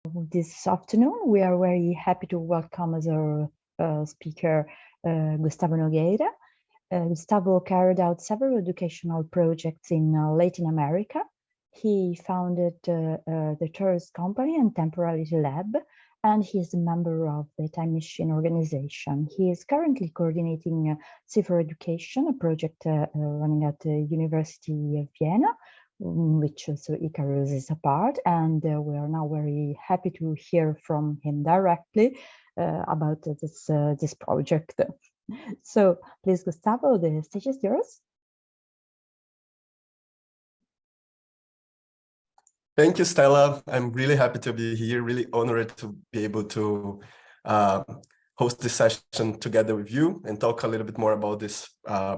This afternoon, we are very happy to welcome as our speaker Gustavo Nogueira. Gustavo carried out several educational projects in Latin America. He founded the tourist company and temporality lab, and he is a member of the Time Machine organization. He is currently coordinating C4Education, a project running at the University of Vienna, which also ICARUS is a part, and we are now very happy to hear from him directly about this project. So please, Gustavo, the stage is yours. Thank you, Stella. I'm really happy to be here, really honored to be able to host this session together with you and talk a little bit more about this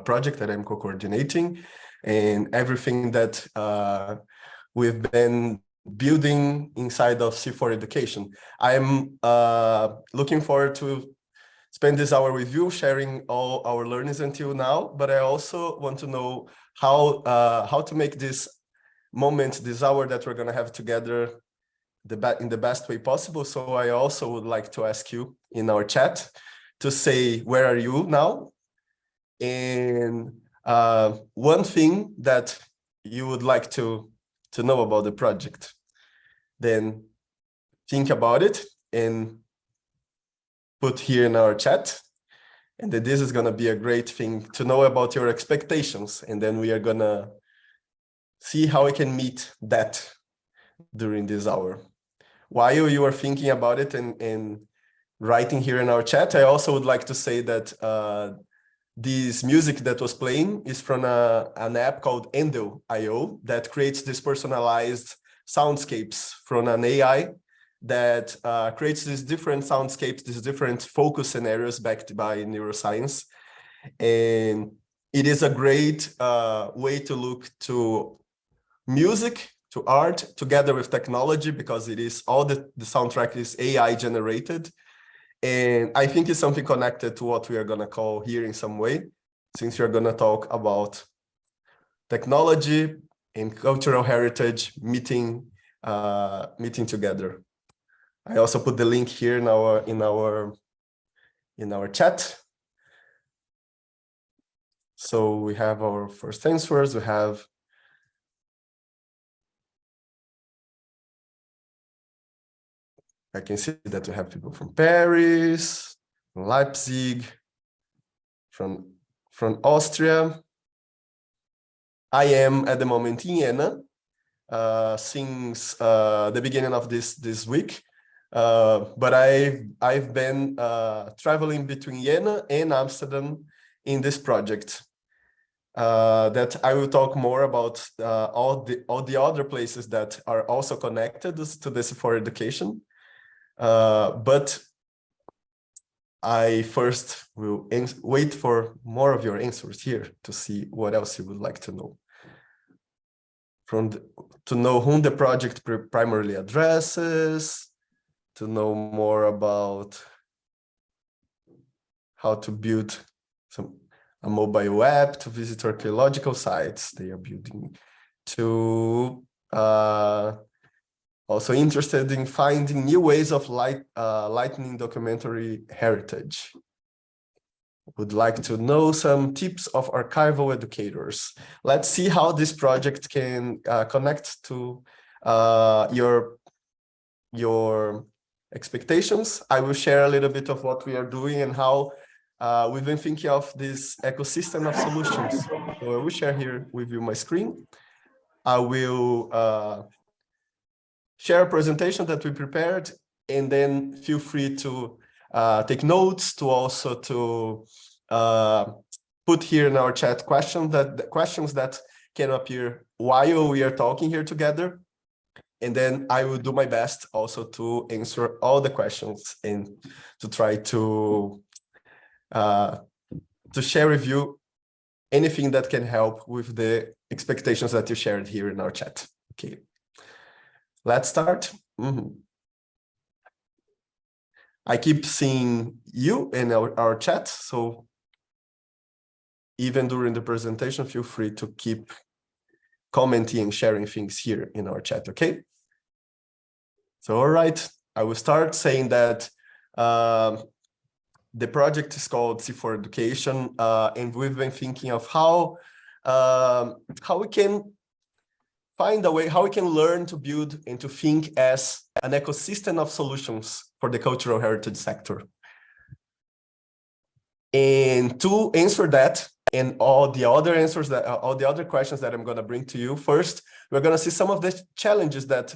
project that I'm co-coordinating and everything that we've been building inside of C4Education. I'm looking forward to spend this hour with you, sharing all our learnings until now, but I also want to know how to make this moment, this hour that we're going to have together in the best way possible. So I also would like to ask you in our chat to say, where are you now? And one thing that you would like to know about the project, then think about it and put here in our chat. And that this is going to be a great thing to know about your expectations. And then we are going to see how we can meet that during this hour. While you are thinking about it and writing here in our chat, I also would like to say that this music that was playing is from an app called Endel.io that creates this personalized soundscapes from an AI that creates these different soundscapes, these different focus scenarios backed by neuroscience. And it is a great way to look to music, to art, together with technology, because it is all the soundtrack is AI generated. And I think it's something connected to what we are going to call here in some way, since we're going to talk about technology and cultural heritage meeting together. I also put the link here in our chat. So we have our first answers. We have I can see that we have people from Paris, from Leipzig, from Austria. I am at the moment in Vienna since the beginning of this week, but I've been traveling between Vienna and Amsterdam in this project. That I will talk more about all the other places that are also connected to this C4Education. But I first will wait for more of your answers here to see what else you would like to know. To know whom the project primarily addresses, to know more about how to build a mobile app to visit archaeological sites they are building, to also interested in finding new ways of lightening documentary heritage. Would like to know some tips of archival educators. Let's see how this project can connect to your expectations. I will share a little bit of what we are doing and how we've been thinking of this ecosystem of solutions. So I will share here with you my screen. I will share a presentation that we prepared, and then feel free to take notes, to also to put here in our chat questions that can appear while we are talking here together. And then I will do my best also to answer all the questions and to try to share with you anything that can help with the expectations that you shared here in our chat. Okay. Let's start. I keep seeing you in our chat, so even during the presentation, feel free to keep commenting and sharing things here in our chat, okay? So, all right, I will start saying that the project is called C4Education, and we've been thinking of how we can find a way, how we can learn to build and to think as an ecosystem of solutions for the cultural heritage sector. And to answer that, and all the other answers that all the other questions that I'm going to bring to you, first, we're going to see some of the challenges that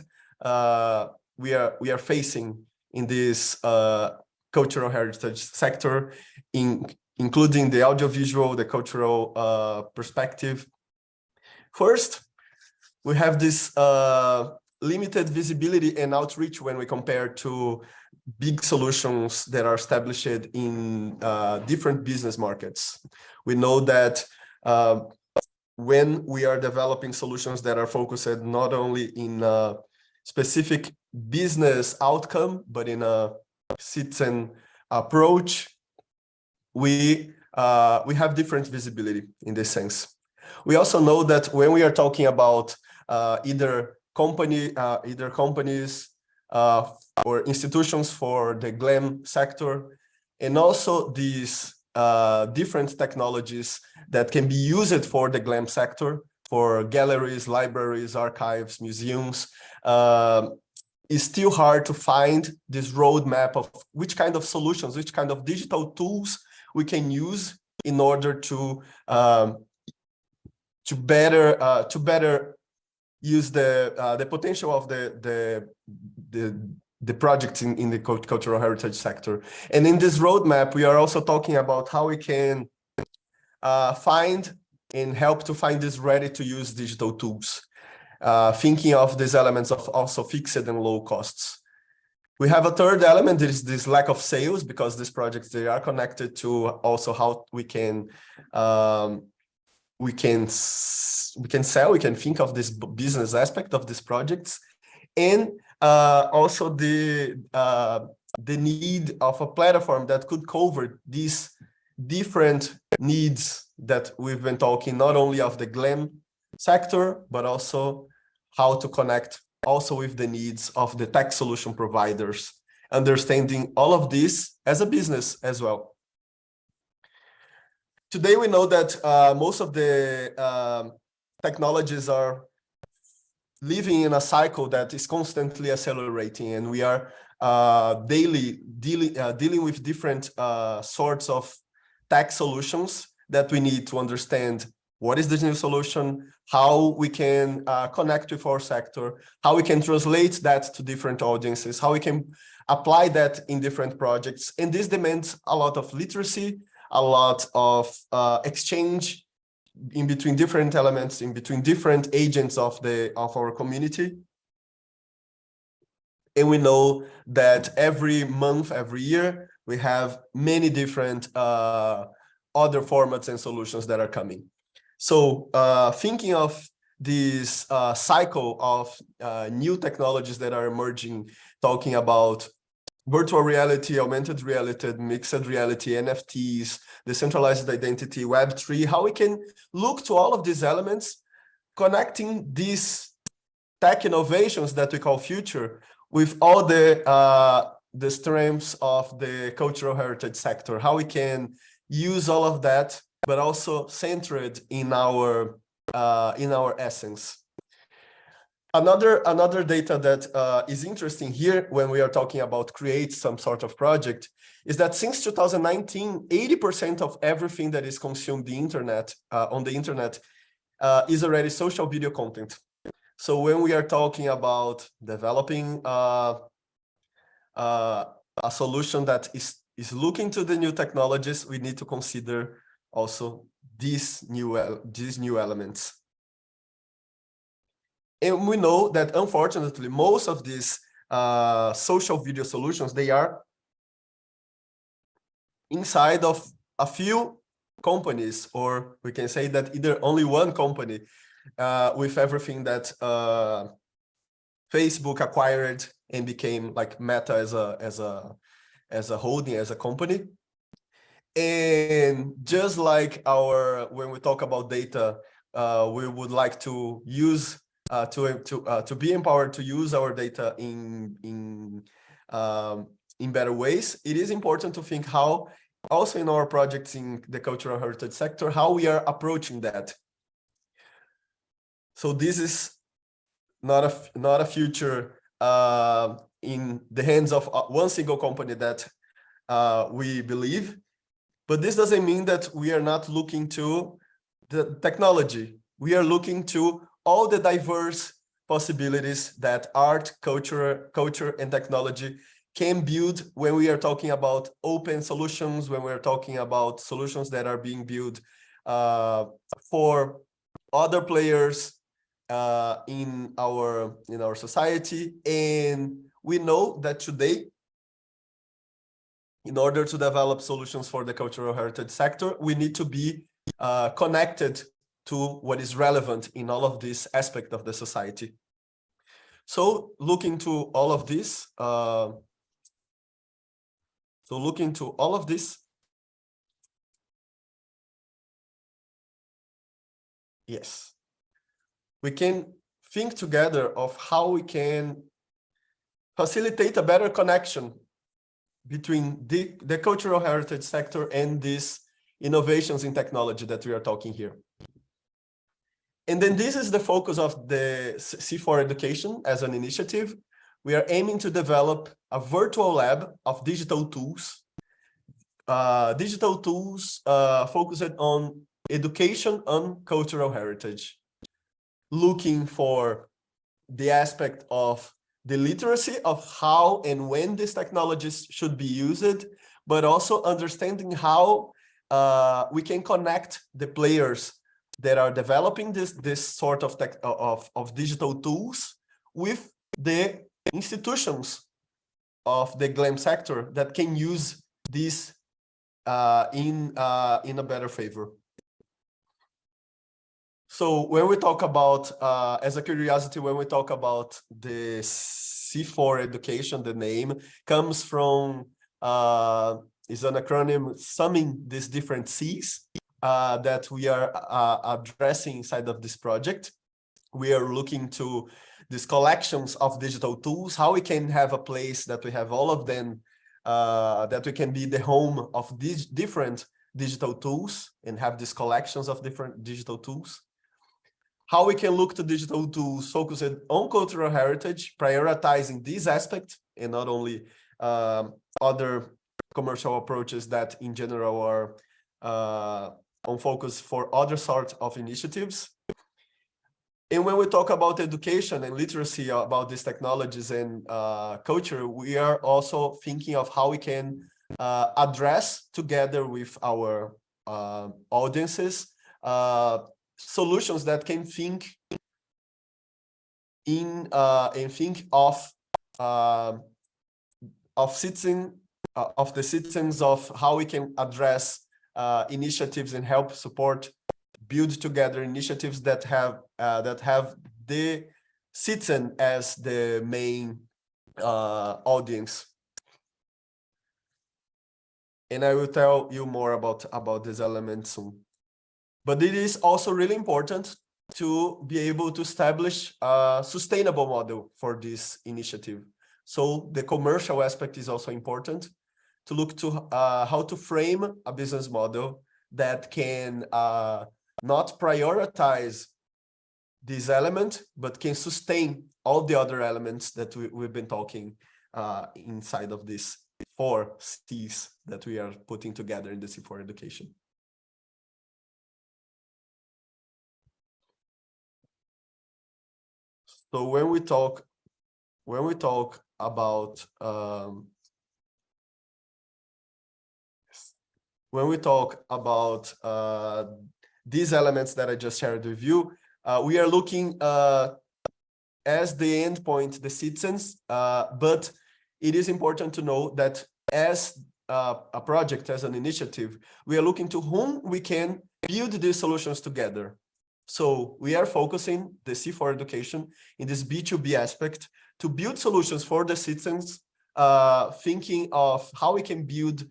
we are facing in this cultural heritage sector, including the audiovisual, the cultural perspective. First, we have this limited visibility and outreach when we compare to big solutions that are established in different business markets. We know that when we are developing solutions that are focused not only in a specific business outcome, but in a citizen approach, we have different visibility in this sense. We also know that when we are talking about either companies or institutions for the GLAM sector, and also these different technologies that can be used for the GLAM sector, for galleries, libraries, archives, museums, it's still hard to find this roadmap of which kind of solutions, which kind of digital tools we can use in order to better use the potential of the projects in the cultural heritage sector. And in this roadmap, we are also talking about how we can find and help to find these ready-to-use digital tools, thinking of these elements of also fixed and low costs. We have a third element, is this lack of sales, because these projects, they are connected to also how we can sell, we can think of this business aspect of these projects, and also the need of a platform that could cover these different needs that we've been talking, not only of the GLAM sector, but also how to connect also with the needs of the tech solution providers, understanding all of this as a business as well. Today, we know that most of the technologies are living in a cycle that is constantly accelerating, and we are daily dealing with different sorts of tech solutions that we need to understand what is this new solution, how we can connect with our sector, how we can translate that to different audiences, how we can apply that in different projects. And this demands a lot of literacy, a lot of exchange in between different elements, in between different agents of our community. And we know that every month, every year, we have many different other formats and solutions that are coming. So thinking of this cycle of new technologies that are emerging, talking about virtual reality, augmented reality, mixed reality, NFTs, decentralized identity, Web3, how we can look to all of these elements, connecting these tech innovations that we call future with all the strengths of the cultural heritage sector, how we can use all of that, but also centered in our essence. Another data that is interesting here when we are talking about create some sort of project is that since 2019, 80% of everything that is consumed on the internet is already social video content. So when we are talking about developing a solution that is looking to the new technologies, we need to consider also these new elements. And we know that, unfortunately, most of these social video solutions, they are inside of a few companies, or we can say that either only one company, with everything that Facebook acquired and became like Meta as a holding, as a company. And just like when we talk about data, we would like to use to be empowered to use our data in better ways, it is important to think how, also in our projects in the cultural heritage sector, how we are approaching that. So this is not a future in the hands of one single company that we believe, but this doesn't mean that we are not looking to the technology. We are looking to all the diverse possibilities that art, culture, and technology can build when we are talking about open solutions, when we're talking about solutions that are being built for other players in our society. And we know that today, in order to develop solutions for the cultural heritage sector, we need to be connected to what is relevant in all of this aspect of the society. So looking to all of this, yes, we can think together of how we can facilitate a better connection between the cultural heritage sector and these innovations in technology that we are talking here. And then this is the focus of the C4Education as an initiative. We are aiming to develop a virtual lab of digital tools. Focused on education on cultural heritage, looking for the aspect of the literacy of how and when these technologies should be used, but also understanding how we can connect the players that are developing this sort of digital tools with the institutions of the GLAM sector that can use this in a better favor. So when we talk about, as a curiosity, when we talk about the C4Education, the name comes from, is an acronym summing these different C's that we are addressing inside of this project. We are looking to these collections of digital tools, how we can have a place that we have all of them, that we can be the home of these different digital tools and have these collections of different digital tools. How we can look to digital tools focused on cultural heritage, prioritizing this aspect and not only other commercial approaches that in general are on focus for other sorts of initiatives. And when we talk about education and literacy about these technologies and culture, we are also thinking of how we can address together with our audiences solutions that can think in and think of the citizens, of how we can address initiatives and help support, build together initiatives that have the citizen as the main audience. And I will tell you more about this element soon. But it is also really important to be able to establish a sustainable model for this initiative. So the commercial aspect is also important, to look to how to frame a business model that can not prioritize this element, but can sustain all the other elements that we've been talking inside of these 4 C's that we are putting together in the C4Education. So when we talk about these elements that I just shared with you, we are looking as the endpoint, the citizens, but it is important to know that as a project, as an initiative, we are looking to whom we can build these solutions together. So we are focusing the C4Education in this B2B aspect to build solutions for the citizens, thinking of how we can build,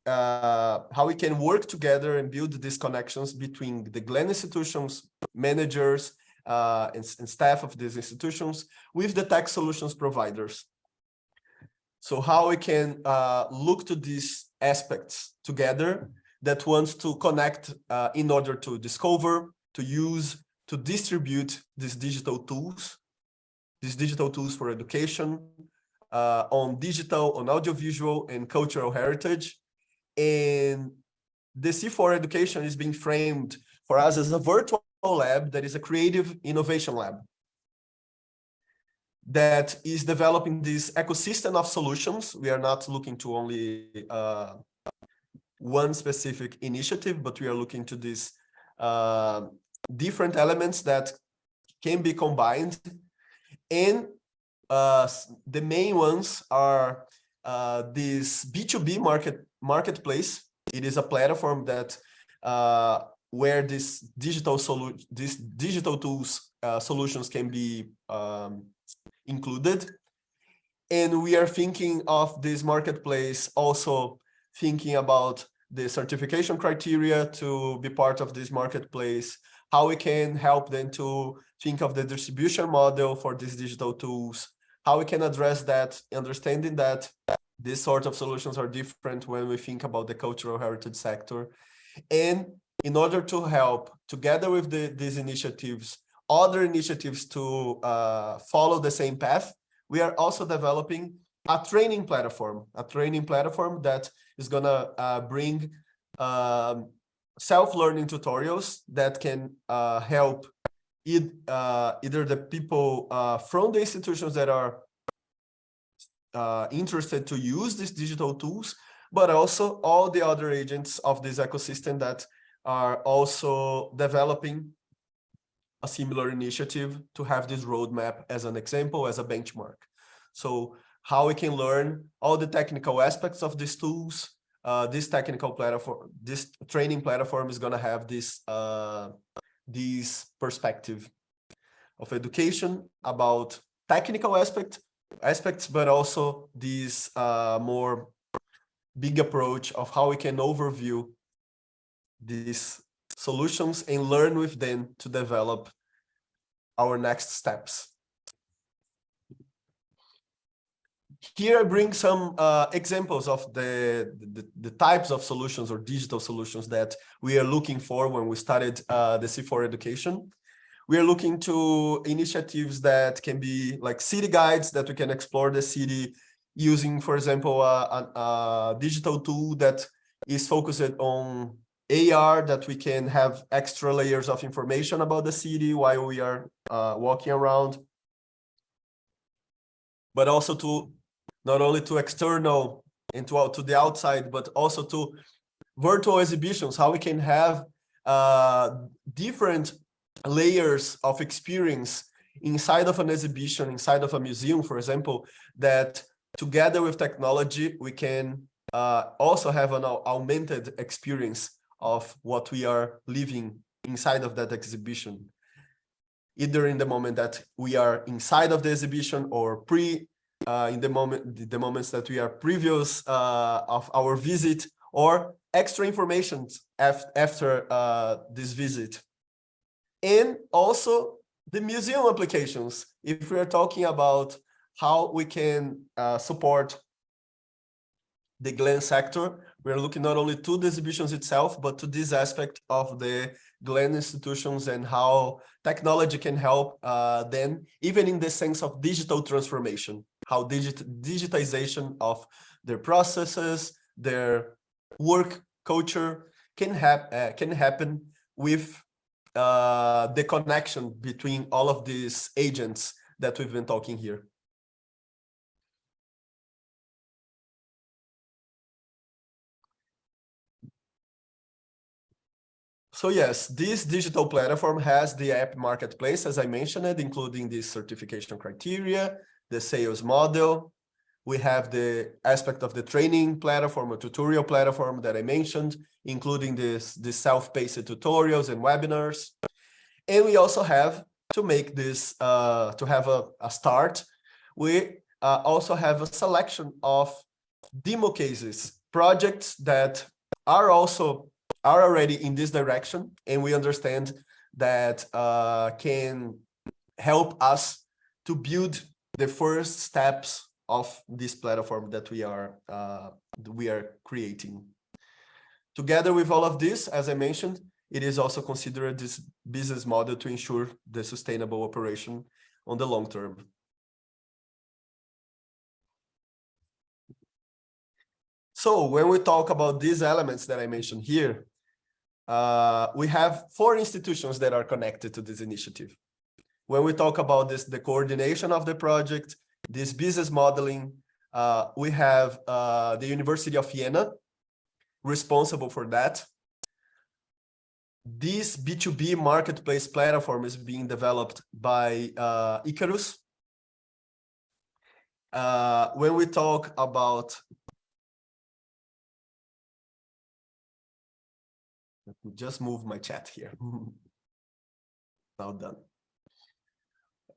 how we can work together and build these connections between the GLAM institutions, managers, and staff of these institutions with the tech solutions providers. So how we can look to these aspects together that wants to connect in order to discover, to use, to distribute these digital tools for education, on digital, on audiovisual and cultural heritage. And the C4Education is being framed for us as a virtual lab that is a creative innovation lab that is developing this ecosystem of solutions. We are not looking to only one specific initiative, but we are looking to these different elements that can be combined. And the main ones are this B2B marketplace. It is a platform that where these digital tools solutions can be included. And we are thinking of this marketplace also thinking about the certification criteria to be part of this marketplace, how we can help them to think of the distribution model for these digital tools, how we can address that, understanding that these sorts of solutions are different when we think about the cultural heritage sector. And in order to help, together with these initiatives, other initiatives to follow the same path, we are also developing a training platform that is gonna bring self-learning tutorials that can help either the people from the institutions that are interested to use these digital tools, but also all the other agents of this ecosystem that are also developing a similar initiative to have this roadmap as an example, as a benchmark. So how we can learn all the technical aspects of these tools. This technical platform, this training platform is going to have this perspective of education about technical aspects, but also this more big approach of how we can overview these solutions and learn with them to develop our next steps. Here I bring some examples of the types of solutions or digital solutions that we are looking for when we started the C4Education. We are looking to initiatives that can be like city guides that we can explore the city using, for example, a digital tool that is focused on AR, that we can have extra layers of information about the city while we are walking around, but also to not only to external and to the outside, but also to virtual exhibitions, how we can have different layers of experience inside of an exhibition, inside of a museum, for example, that together with technology, we can also have an augmented experience of what we are living inside of that exhibition, either in the moment that we are inside of the exhibition or in the moments that we are previous of our visit, or extra information after this visit. And also the museum applications, if we are talking about how we can support the Glen sector, we're looking not only to the exhibitions itself, but to this aspect of the Glen institutions and how technology can help them, even in the sense of digital transformation, how digitization of their processes, their work culture can happen with the connection between all of these agents that we've been talking here. So yes, this digital platform has the app marketplace, as I mentioned, including the certification criteria, the sales model. We have the aspect of the training platform, a tutorial platform that I mentioned, including the self-paced tutorials and webinars. And we also have, to make this, to have a start, we also have a selection of demo cases, projects that are already in this direction, and we understand that can help us to build the first steps of this platform that we are creating. Together with all of this, as I mentioned, it is also considered this business model to ensure the sustainable operation on the long term. So when we talk about these elements that I mentioned here, we have 4 institutions that are connected to this initiative. When we talk about this, the coordination of the project, this business modeling, we have the University of Vienna responsible for that. This B2B marketplace platform is being developed by ICARUS. When we talk about, let me just move my chat here. Now done.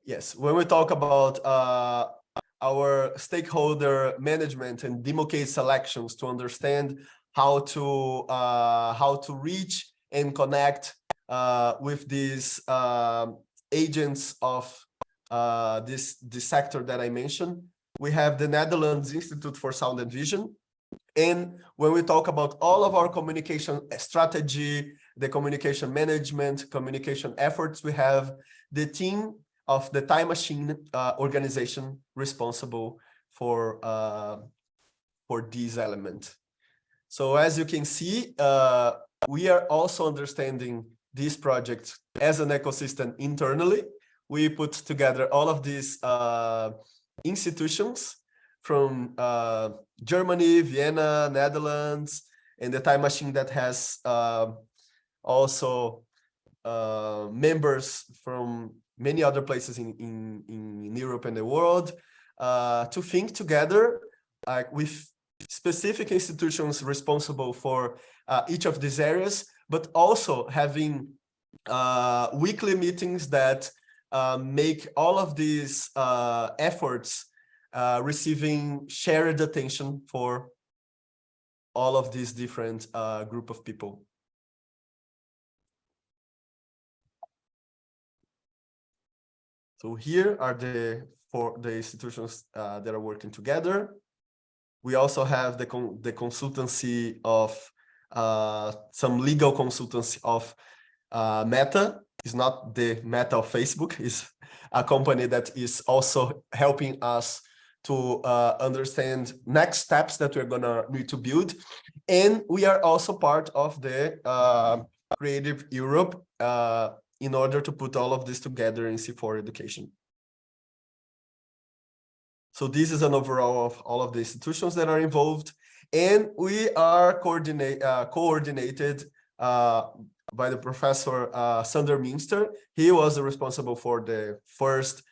Yes, when we talk about our stakeholder management and demo case selections to understand how to reach and connect with these agents of this sector that I mentioned, we have the Netherlands Institute for Sound and Vision. And when we talk about all of our communication strategy, the communication management, communication efforts, we have the team of the Time Machine organization responsible for this element. So as you can see, we are also understanding this project as an ecosystem internally. We put together all of these institutions from Germany, Vienna, Netherlands, and the Time Machine that has also members from many other places in Europe and the world to think together with specific institutions responsible for each of these areas, but also having weekly meetings that make all of these efforts receiving shared attention for all of these different group of people. So here are the institutions that are working together. We also have the consultancy of some legal consultancy of Meta. It's not the Meta of Facebook. It's a company that is also helping us to understand next steps that we're gonna need to build. And we are also part of the Creative Europe in order to put all of this together in C4Education. So this is an overall of all of the institutions that are involved, and we are coordinated by the professor Sander Minster. He was responsible for the first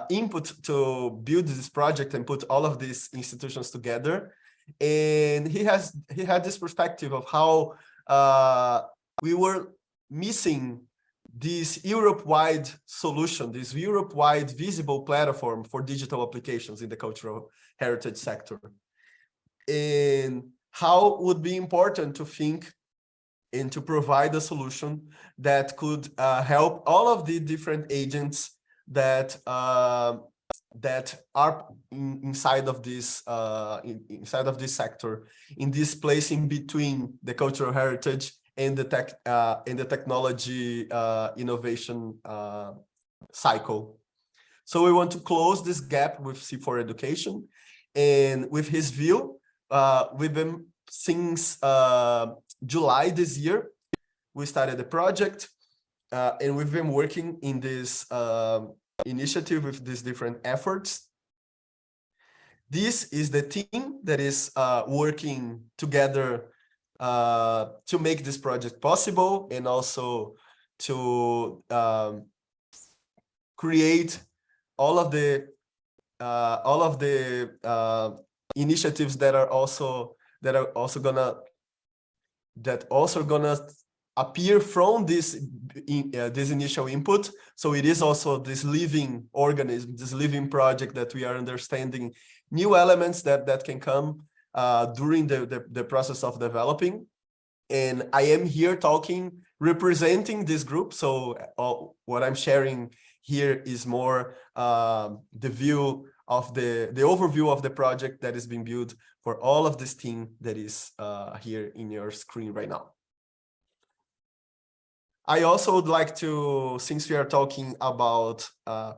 input to build this project and put all of these institutions together. And he had this perspective of how we were missing this Europe-wide solution, this Europe-wide visible platform for digital applications in the cultural heritage sector. And how would be important to think and to provide a solution that could help all of the different agents that that are inside of this sector, in this place in between the cultural heritage and the technology innovation cycle. So we want to close this gap with C4Education, and with his view, we've been since July this year, we started the project, and we've been working in this initiative with these different efforts. This is the team that is working together to make this project possible, and also to create all of the initiatives that are also gonna appear from this initial input. So it is also this living organism, this living project that we are understanding new elements that can come during the process of developing. And I am here talking representing this group. So what I'm sharing here is more the view of the overview of the project that is being built for all of this team that is here in your screen right now. I also would like to, since we are talking about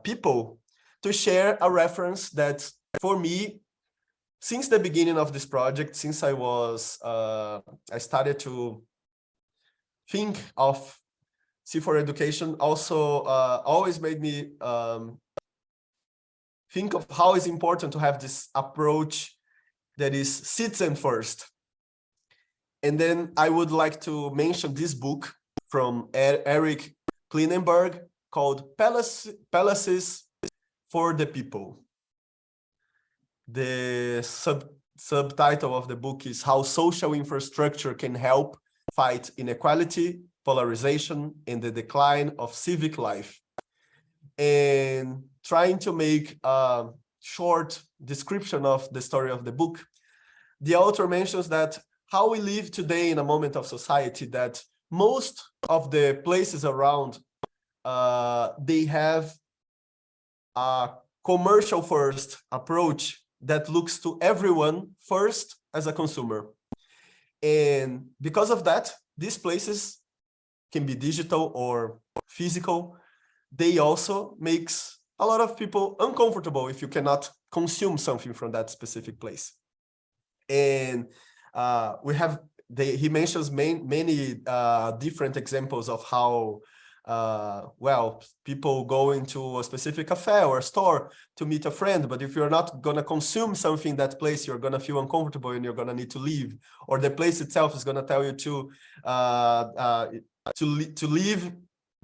people, to share a reference that for me, since the beginning of this project, since I started to think of C4Education, also always made me think of how it's important to have this approach that is citizen first. And then I would like to mention this book from Eric Klinenberg called Palaces for the People. The subtitle of the book is How Social Infrastructure Can Help Fight Inequality, Polarization, and the Decline of Civic Life. And trying to make a short description of the story of the book, the author mentions that how we live today in a moment of society that most of the places around, they have a commercial first approach that looks to everyone first as a consumer. And because of that, these places can be digital or physical. They also makes a lot of people uncomfortable if you cannot consume something from that specific place. And he mentions many different examples of how well, people go into a specific cafe or a store to meet a friend, but if you're not going to consume something in that place, you're going to feel uncomfortable and you're going to need to leave, or the place itself is going to tell you to leave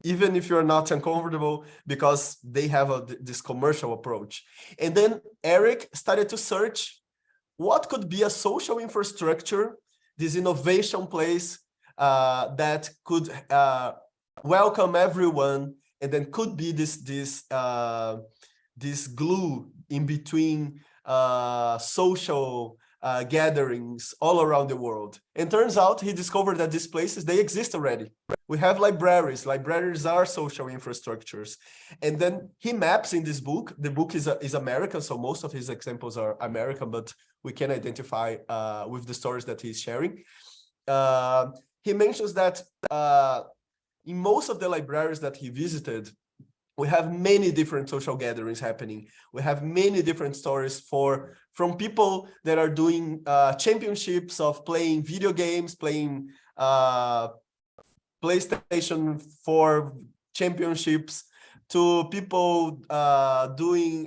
even if you're not uncomfortable, because they have this commercial approach. And then Eric started to search what could be a social infrastructure, this innovation place that could welcome everyone, and then could be this glue in between social gatherings all around the world. And turns out he discovered that these places, they exist already. We have libraries. Libraries are social infrastructures. And then he maps in this book. The book is American, so most of his examples are American, but we can identify with the stories that he's sharing. He mentions that in most of the libraries that he visited, we have many different social gatherings happening. We have many different stories from people that are doing championships of playing video games, playing PlayStation 4 championships, to people watching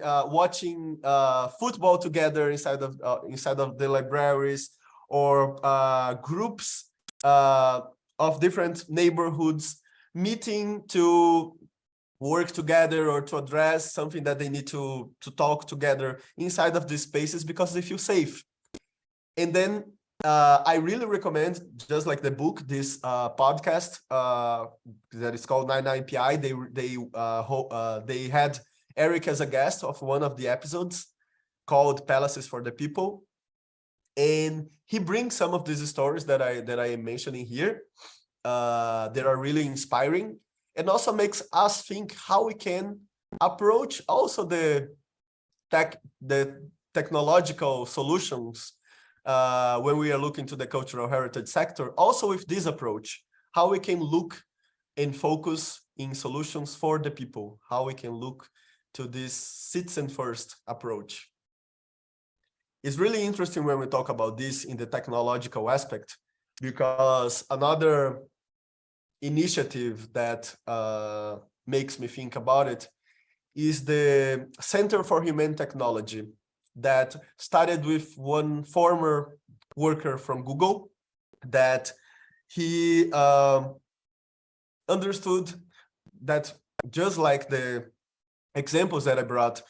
football together inside of the libraries, or groups of different neighborhoods meeting to work together or to address something that they need to talk together inside of these spaces because they feel safe. And then I really recommend, just like the book, this podcast that is called 99PI. They had Eric as a guest of one of the episodes called Palaces for the People. And he brings some of these stories that I am mentioning here that are really inspiring, and also makes us think how we can approach also the technological solutions when we are looking to the cultural heritage sector, also with this approach, how we can look and focus in solutions for the people, how we can look to this citizen first approach. It's really interesting when we talk about this in the technological aspect, because another initiative that makes me think about it is the Center for Humane Technology, that started with one former worker from Google, that he understood that, just like the examples that I brought,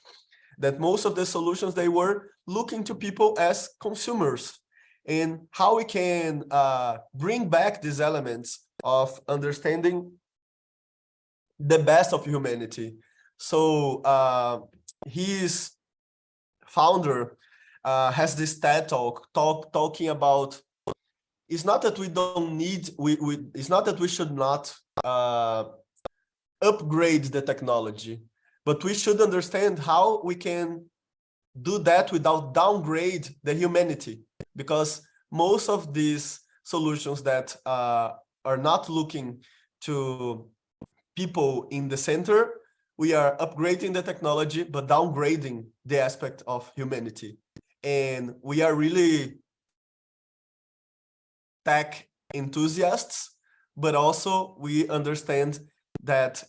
that most of the solutions, they were looking to people as consumers, and how we can bring back these elements of understanding the best of humanity. So his founder has this TED talking about it's not that we don't need, it's not that we should not upgrade the technology, but we should understand how we can do that without downgrade the humanity, because most of these solutions that are not looking to people in the center, we are upgrading the technology but downgrading the aspect of humanity. And we are really tech enthusiasts, but also we understand that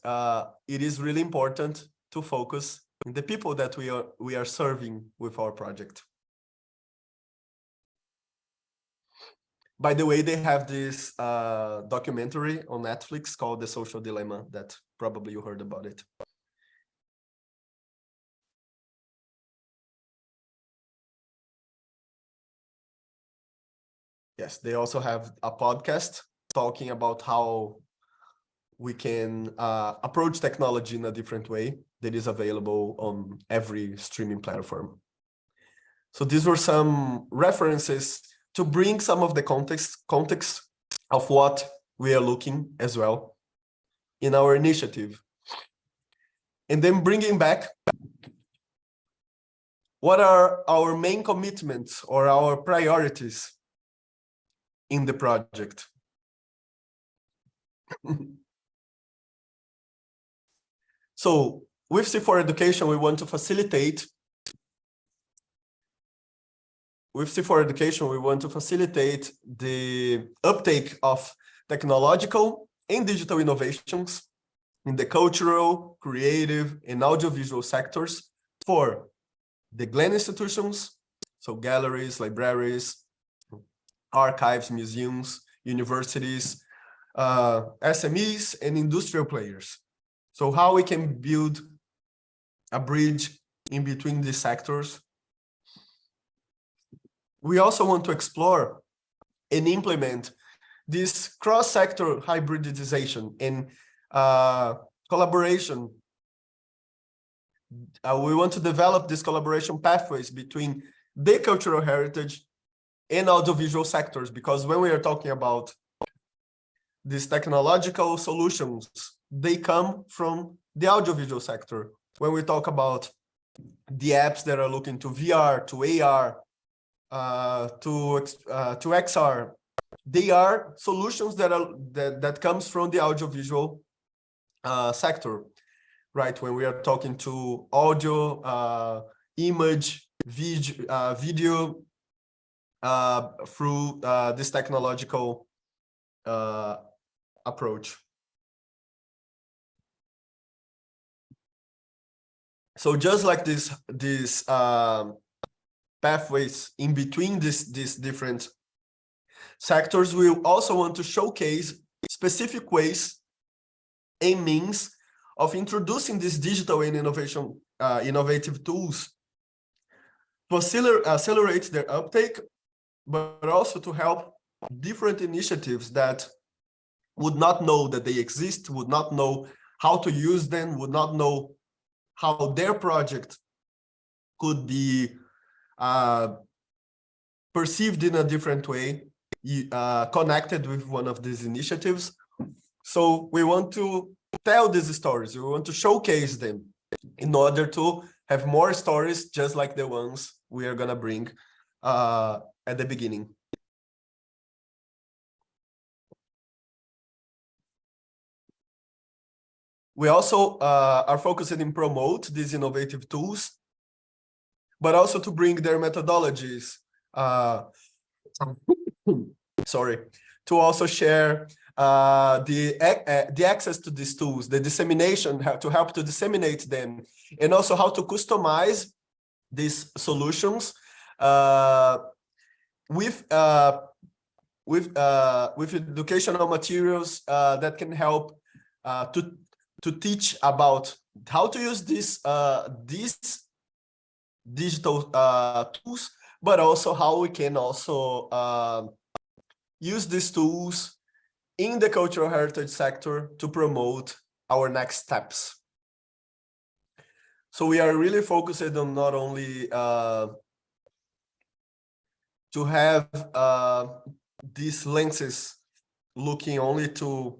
it is really important to focus on the people that we are serving with our project. By the way, they have this documentary on Netflix called The Social Dilemma that probably you heard about it. Yes, they also have a podcast talking about how we can approach technology in a different way that is available on every streaming platform. So these were some references to bring some of the context of what we are looking as well in our initiative. And then bringing back, what are our main commitments or our priorities in the project? So with C4Education, we want to facilitate the uptake of technological and digital innovations in the cultural, creative, and audiovisual sectors for the Glenn institutions, so galleries, libraries, archives, museums, universities, SMEs, and industrial players. So how we can build a bridge in between these sectors. We also want to explore and implement this cross-sector hybridization and collaboration. We want to develop these collaboration pathways between the cultural heritage and audiovisual sectors, because when we are talking about these technological solutions, they come from the audiovisual sector. When we talk about the apps that are looking to VR, to AR, to XR, they are solutions that comes from the audiovisual sector, right? When we are talking to audio, image, video through this technological approach. So just like these pathways in between these different sectors, we also want to showcase specific ways and means of introducing these digital and innovative tools to accelerate their uptake, but also to help different initiatives that would not know that they exist, would not know how to use them, would not know how their project could be perceived in a different way, connected with one of these initiatives. So we want to tell these stories, we want to showcase them in order to have more stories just like the ones we are gonna bring at the beginning. We also are focusing in promote these innovative tools, but also to bring their methodologies, sorry, to also share the access to these tools, the dissemination, to help to disseminate them, and also how to customize these solutions with educational materials that can help to teach about how to use these digital tools, but also how we can also use these tools in the cultural heritage sector to promote our next steps. So we are really focused on not only to have these lenses looking only to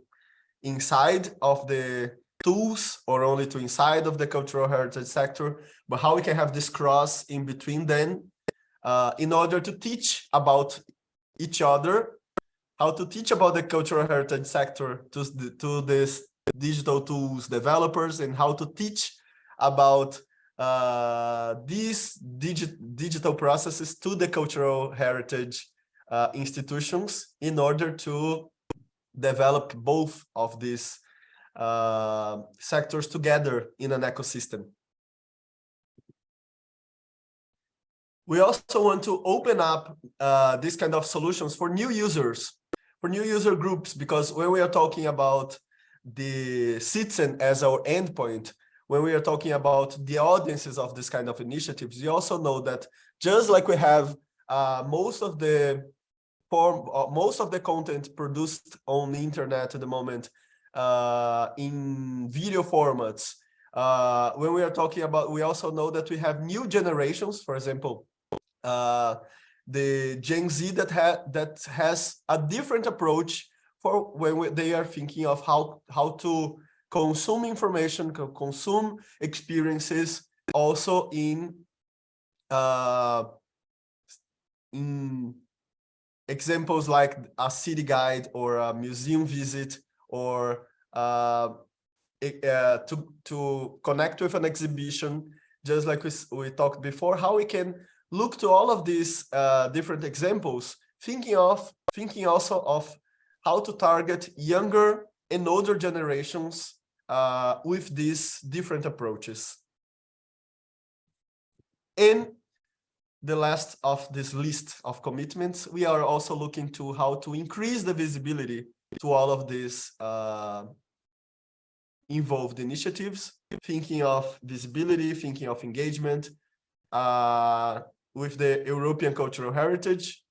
inside of the tools or only to inside of the cultural heritage sector, but how we can have this cross in between them in order to teach about each other, how to teach about the cultural heritage sector to these digital tools developers, and how to teach about these digital processes to the cultural heritage institutions in order to develop both of these sectors together in an ecosystem. We also want to open up these kind of solutions for new users, for new user groups, because when we are talking about the citizen as our endpoint, when we are talking about the audiences of this kind of initiatives, we also know that just like we have most of the content produced on the internet at the moment in video formats, when we are talking about, we also know that we have new generations, for example, the Gen Z that has a different approach for when they are thinking of how to consume information, consume experiences, also in examples like a city guide or a museum visit, or to connect with an exhibition, just like we talked before, how we can look to all of these different examples, thinking also of how to target younger and older generations with these different approaches. And the last of this list of commitments, we are also looking to how to increase the visibility to all of these involved initiatives, thinking of visibility, thinking of engagement with the European cultural heritage,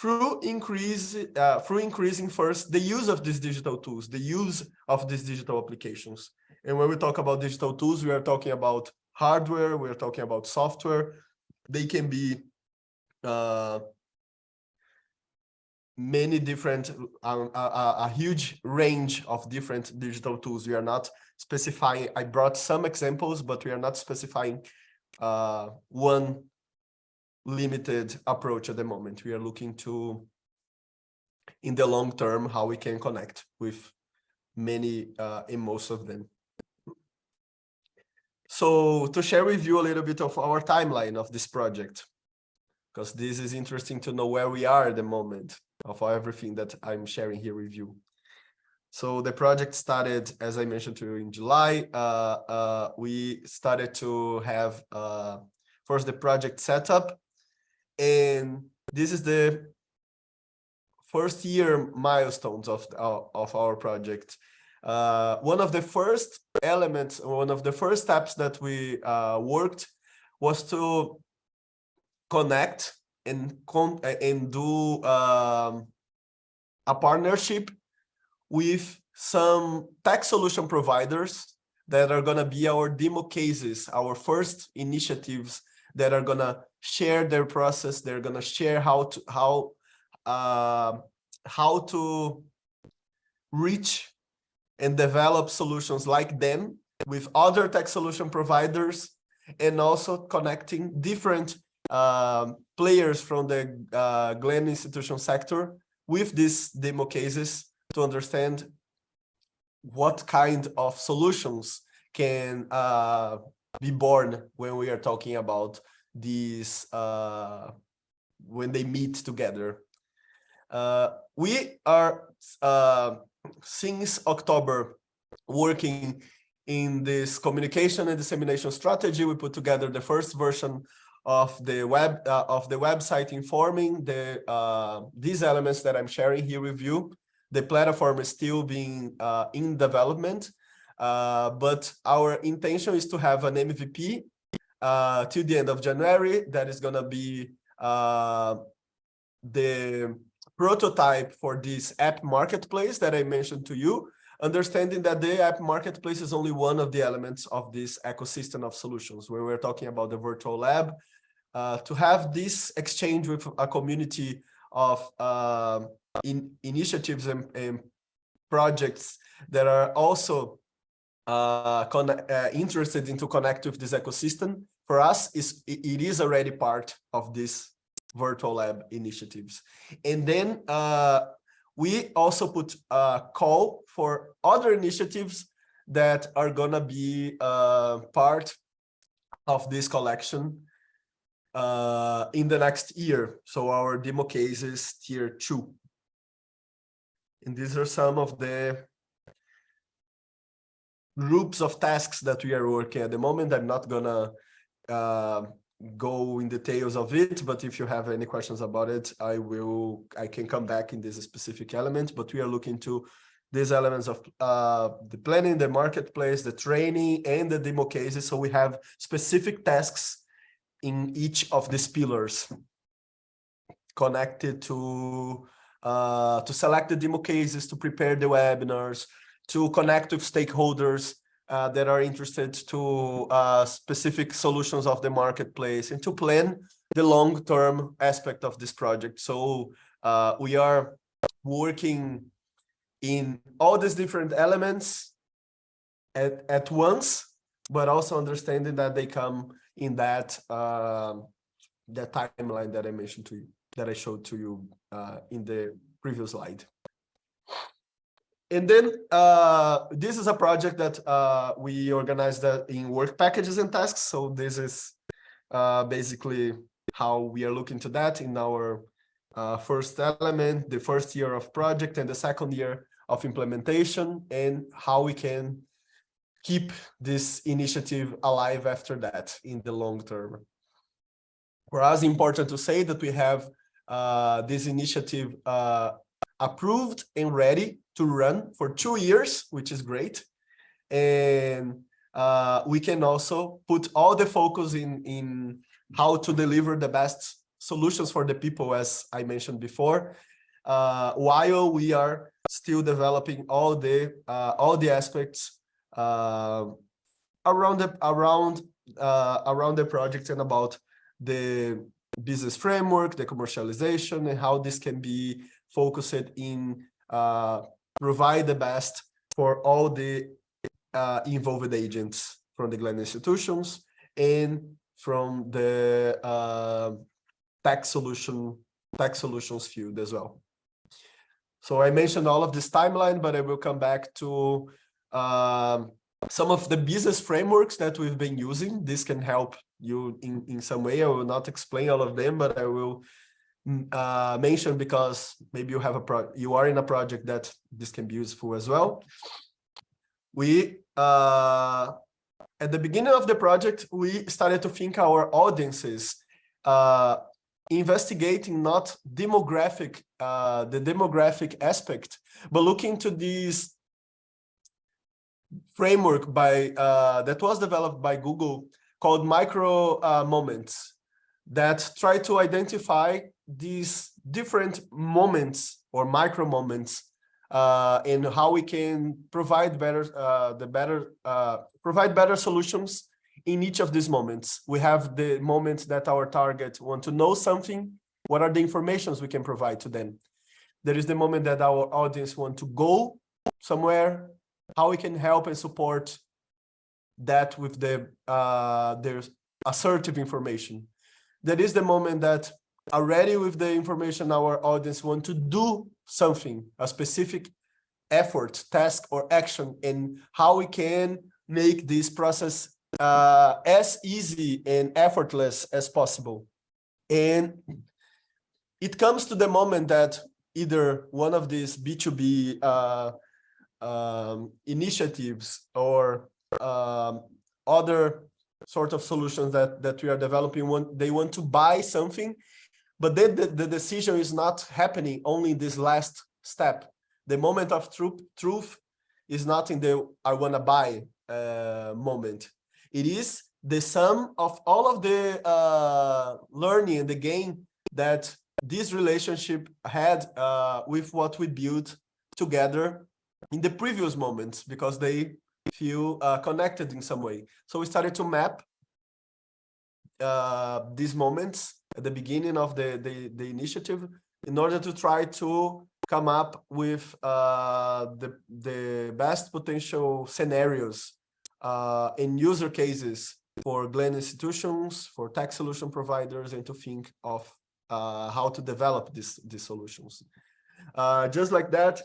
through increasing first the use of these digital tools, the use of these digital applications. And when we talk about digital tools, we are talking about hardware, we are talking about software. They can be many different, a huge range of different digital tools. We are not specifying, I brought some examples, but we are not specifying one limited approach at the moment. We are looking to, in the long term, how we can connect with many and most of them. So to share with you a little bit of our timeline of this project, because this is interesting to know where we are at the moment of everything that I'm sharing here with you. So the project started, as I mentioned to you, in July. We started to have first the project setup, and this is the first year milestones of our project. One of the first elements, one of the first steps that we worked was to connect and do a partnership with some tech solution providers that are going to be our demo cases, our first initiatives that are going to share their process. They're going to share how to reach and develop solutions like them with other tech solution providers, and also connecting different players from the Glenn institution sector with these demo cases to understand what kind of solutions can be born when we are talking about these, when they meet together. We are, since October, working in this communication and dissemination strategy. We put together the first version of the website informing these elements that I'm sharing here with you. The platform is still being in development, but our intention is to have an MVP till the end of January. That is going to be the prototype for this app marketplace that I mentioned to you, understanding that the app marketplace is only one of the elements of this ecosystem of solutions. When we're talking about the virtual lab, to have this exchange with a community of initiatives and projects that are also interested into connect with this ecosystem, for us, it is already part of this virtual lab initiatives. And then we also put a call for other initiatives that are gonna be part of this collection in the next year. So our demo cases tier 2. And these are some of the groups of tasks that we are working at the moment. I'm not gonna go in details of it, but if you have any questions about it, I can come back in this specific element. But we are looking to these elements of the planning, the marketplace, the training, and the demo cases. So we have specific tasks in each of these pillars connected to select the demo cases, to prepare the webinars, to connect with stakeholders that are interested to specific solutions of the marketplace, and to plan the long-term aspect of this project. So we are working in all these different elements at once, but also understanding that they come in that that timeline that I mentioned to you, that I showed to you in the previous slide. And then this is a project that we organized in work packages and tasks. So this is basically how we are looking to that in our first element, the first year of project, and the second year of implementation, and how we can keep this initiative alive after that in the long term. For us, important to say that we have this initiative approved and ready to run for 2 years, which is great. And we can also put all the focus in how to deliver the best solutions for the people, as I mentioned before, while we are still developing all the aspects around the project and about the business framework, the commercialization, and how this can be focused in provide the best for all the involved agents from the Glen institutions and from the tech solutions field as well. So I mentioned all of this timeline, but I will come back to some of the business frameworks that we've been using. This can help you in some way. I will not explain all of them, but I will mention, because maybe you have you are in a project that this can be useful as well. We at the beginning of the project, we started to think our audiences, investigating not demographic, the demographic aspect, but looking to this framework by that was developed by Google called micro moments, that try to identify these different moments or micro moments, and how we can provide better provide better solutions in each of these moments. We have the moments that our target want to know something. What are the informations we can provide to them? There is the moment that our audience want to go somewhere, how we can help and support that with the their assertive information. There is the moment that already with the information our audience want to do something, a specific effort, task, or action, and how we can make this process as easy and effortless as possible. And it comes to the moment that either one of these B2B initiatives or other sort of solutions that we are developing, they want to buy something, but then the decision is not happening only in this last step. The moment of truth is not in the I want to buy moment. It is the sum of all of the learning and the gain that this relationship had with what we built together in the previous moments, because they feel connected in some way. So we started to map these moments at the beginning of the initiative in order to try to come up with the best potential scenarios and user cases for Glen institutions, for tech solution providers, and to think of how to develop these solutions. Just like that,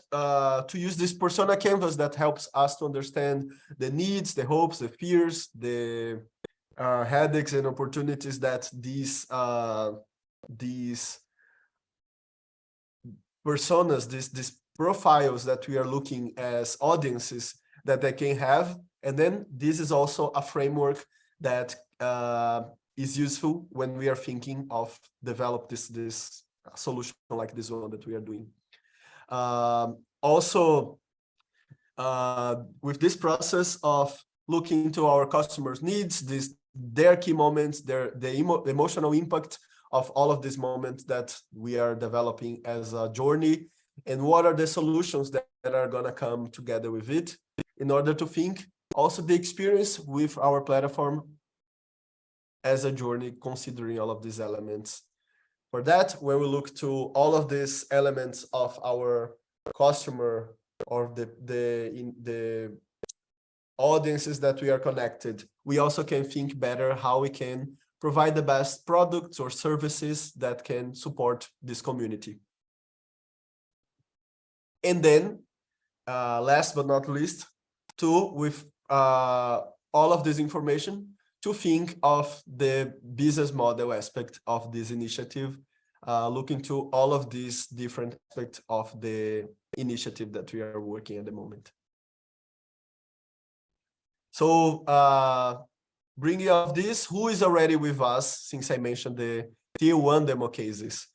to use this persona canvas that helps us to understand the needs, the hopes, the fears, the headaches and opportunities that these personas, these profiles that we are looking as audiences that they can have. And then this is also a framework that is useful when we are thinking of develop this solution like this one that we are doing. Also, with this process of looking into our customers' needs, their key moments, the emotional impact of all of these moments that we are developing as a journey, and what are the solutions that are going to come together with it, in order to think also the experience with our platform as a journey, considering all of these elements. For that, when we look to all of these elements of our customer or the audiences that we are connected, we also can think better how we can provide the best products or services that can support this community. And then, last but not least, with all of this information, to think of the business model aspect of this initiative, looking to all of these different aspects of the initiative that we are working at the moment. So bringing of this, who is already with us, since I mentioned the tier 1 demo cases?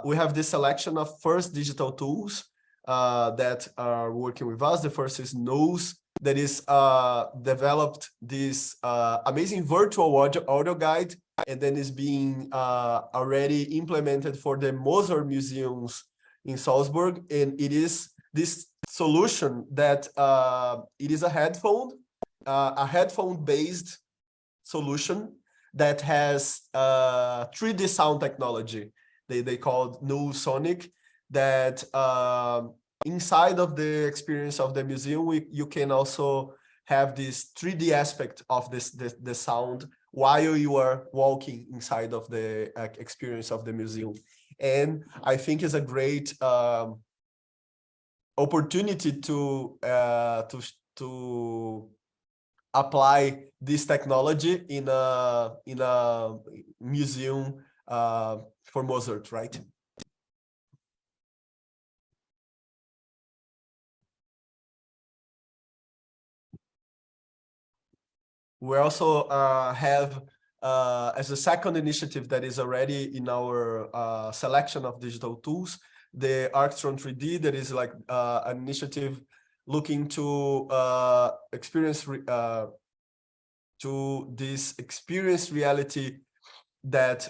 We have this selection of first digital tools that are working with us. The first is Nose, that is developed this amazing virtual audio guide, and then is being already implemented for the Mozart museums in Salzburg. And it is this solution that it is a headphone-based solution that has 3D sound technology. They called Nose Sonic, that inside of the experience of the museum, you can also have this 3D aspect of the sound while you are walking inside of the experience of the museum. And I think it's a great opportunity to apply this technology in a museum for Mozart, right? We also have, as a second initiative that is already in our selection of digital tools, the Arctron 3D, that is like an initiative looking to this experience reality that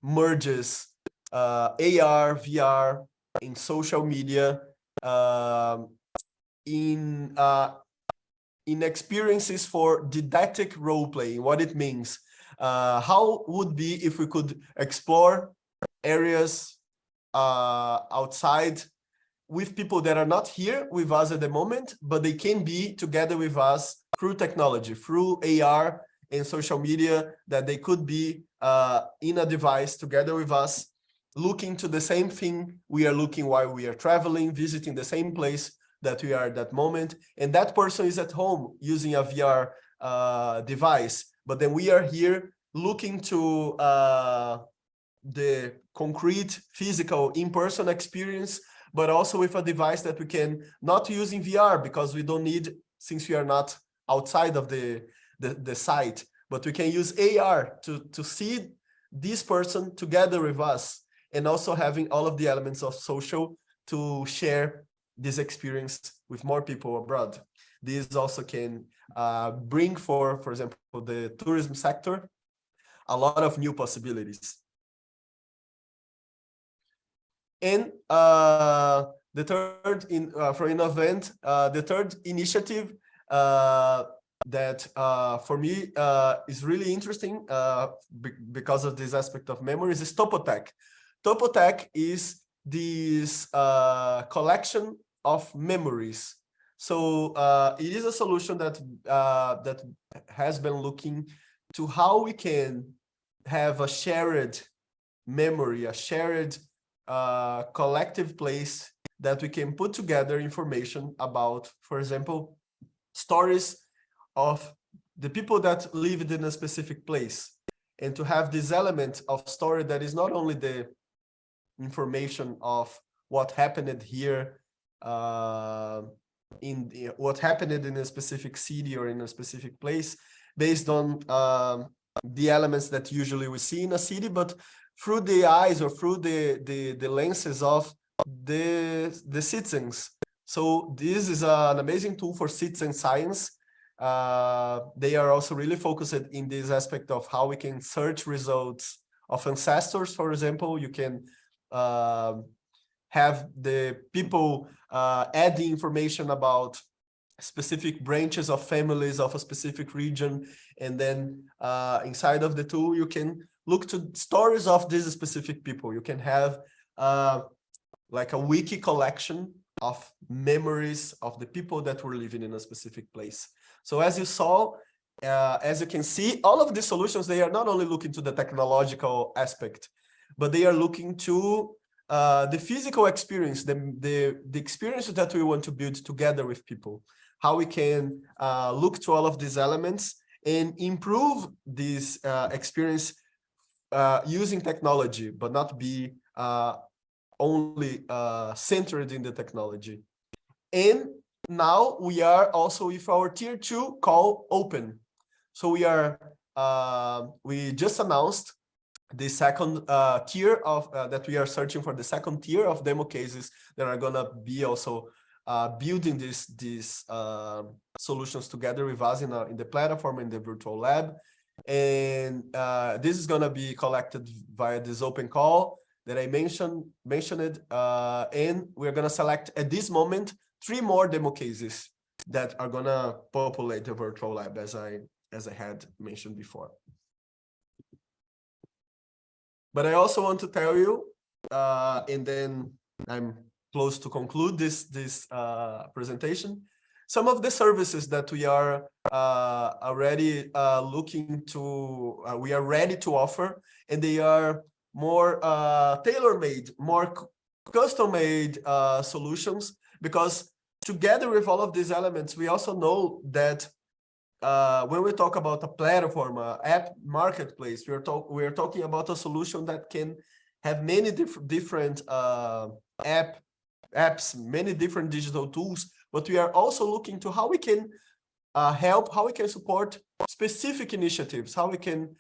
merges AR, VR, in social media, in experiences for didactic role-playing. What it means. How would be if we could explore areas outside with people that are not here with us at the moment, but they can be together with us through technology, through AR and social media, that they could be in a device together with us, looking to the same thing we are looking while we are traveling, visiting the same place that we are at that moment. And that person is at home using a VR device, but then we are here looking to the concrete, physical, in-person experience, but also with a device that we can not use in VR, because we don't need, since we are not outside of the site, but we can use AR to see this person together with us, and also having all of the elements of social to share this experience with more people abroad. This also can bring for example, the tourism sector, a lot of new possibilities. And the third, for Innovent, the third initiative that for me is really interesting because of this aspect of memories is Topotech. Topotech is this collection of memories. So it is a solution that that has been looking to how we can have a shared memory, a shared collective place that we can put together information about, for example, stories of the people that lived in a specific place, and to have this element of story that is not only the information of what happened here, what happened in a specific city or in a specific place, based on the elements that usually we see in a city, but through the eyes or through the lenses of the citizens. So this is an amazing tool for citizen science. They are also really focused in this aspect of how we can search results of ancestors. For example, you can have the people adding information about specific branches of families of a specific region, and then inside of the tool you can look to stories of these specific people. You can have like a wiki collection of memories of the people that were living in a specific place. So as you saw, as you can see, all of these solutions, they are not only looking to the technological aspect, but they are looking to the physical experience, the experience that we want to build together with people, how we can look to all of these elements and improve this experience using technology, but not be only centered in the technology. And now we are also with our tier 2 called open. So we just announced the second tier of that we are searching for, the second tier of demo cases that are gonna be also building these solutions together with us in the platform, in the virtual lab. And this is gonna be collected via this open call that I mentioned, and we're gonna select at this moment 3 more demo cases that are gonna populate the virtual lab, as I had mentioned before. But I also want to tell you, and then I'm close to conclude this presentation, some of the services that we are already looking to, we are ready to offer, and they are more tailor-made, more custom-made solutions, because together with all of these elements, we also know that when we talk about a platform, app marketplace, we are talking about a solution that can have many different apps, many different digital tools, but we are also looking to how we can help, how we can support specific initiatives, how we can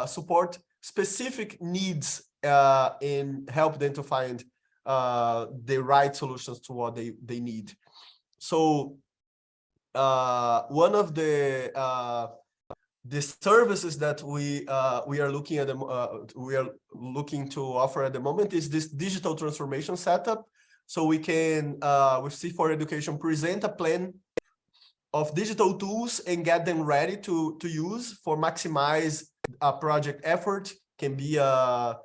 support specific needs and help them to find the right solutions to what they need. So one of the services that we are looking at we are looking to offer at the moment is this digital transformation setup. So we can with C4Education present a plan of digital tools and get them ready to use for maximize a project effort. Can be an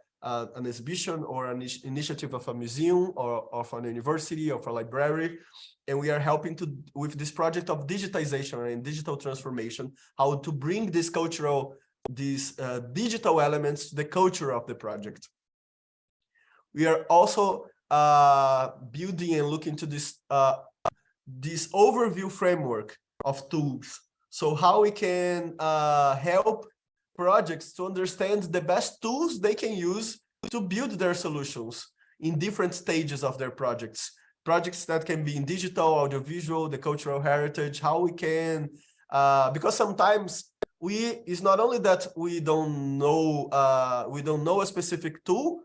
exhibition or an initiative of a museum or of an university or of a library. And we are helping to with this project of digitization and digital transformation, how to bring this cultural, these digital elements to the culture of the project. We are also building and looking to this this overview framework of tools. So how we can help projects to understand the best tools they can use to build their solutions in different stages of their projects. Projects that can be in digital, audiovisual, the cultural heritage, how we can, because sometimes it's not only that we don't know a specific tool,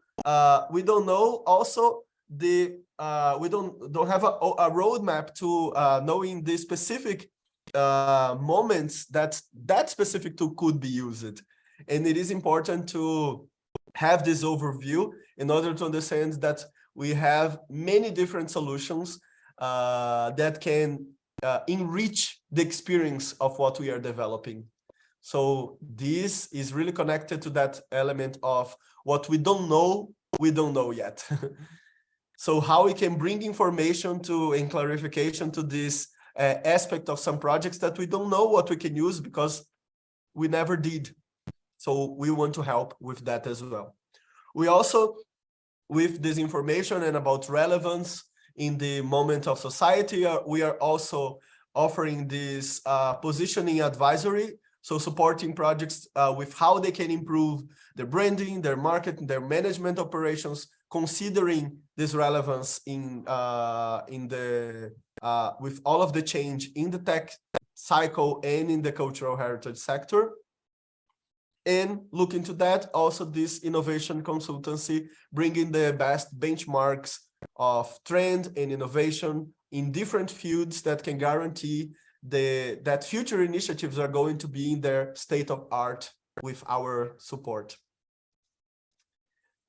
we don't know also we don't have a roadmap to knowing the specific moments that specific tool could be used. And it is important to have this overview in order to understand that we have many different solutions that can enrich the experience of what we are developing. So this is really connected to that element of what we don't know yet. So how we can bring information to and clarification to this aspect of some projects that we don't know what we can use because we never did. So we want to help with that as well. We also, with this information and about relevance in the moment of society, we are also offering this positioning advisory, so supporting projects with how they can improve their branding, their marketing, their management operations, considering this relevance in with all of the change in the tech cycle and in the cultural heritage sector. And look into that, also this innovation consultancy, bringing the best benchmarks of trend and innovation in different fields that can guarantee that future initiatives are going to be in their state of art with our support.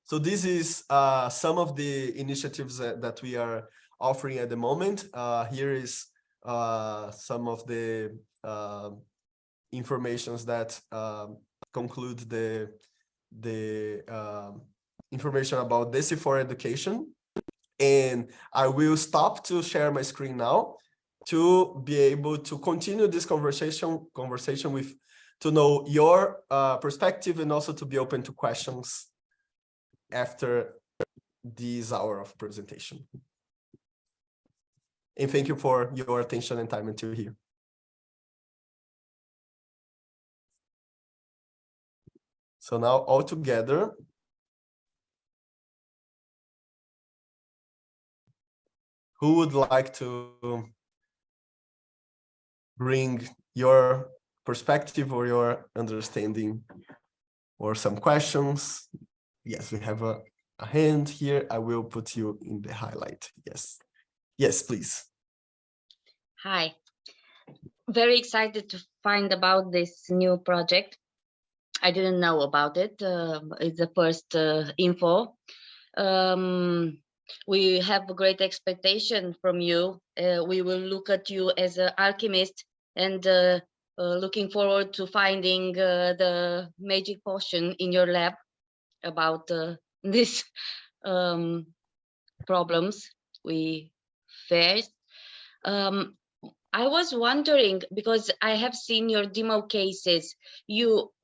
So this is some of the initiatives that we are offering at the moment. Here is some of the informations that conclude the information about the C4Education. And I will stop to share my screen now to be able to continue this conversation with, to know your perspective and also to be open to questions after this hour of presentation. And thank you for your attention and time until here. So now all together, who would like to bring your perspective or your understanding or some questions? Yes, we have a hand here. I will put you in the highlight. Yes. Yes, please. Hi. Very excited to find about this new project. I didn't know about it. It's the first info. We have a great expectation from you. We will look at you as an alchemist and looking forward to finding the magic potion in your lab about these problems we faced. I was wondering, because I have seen your demo cases,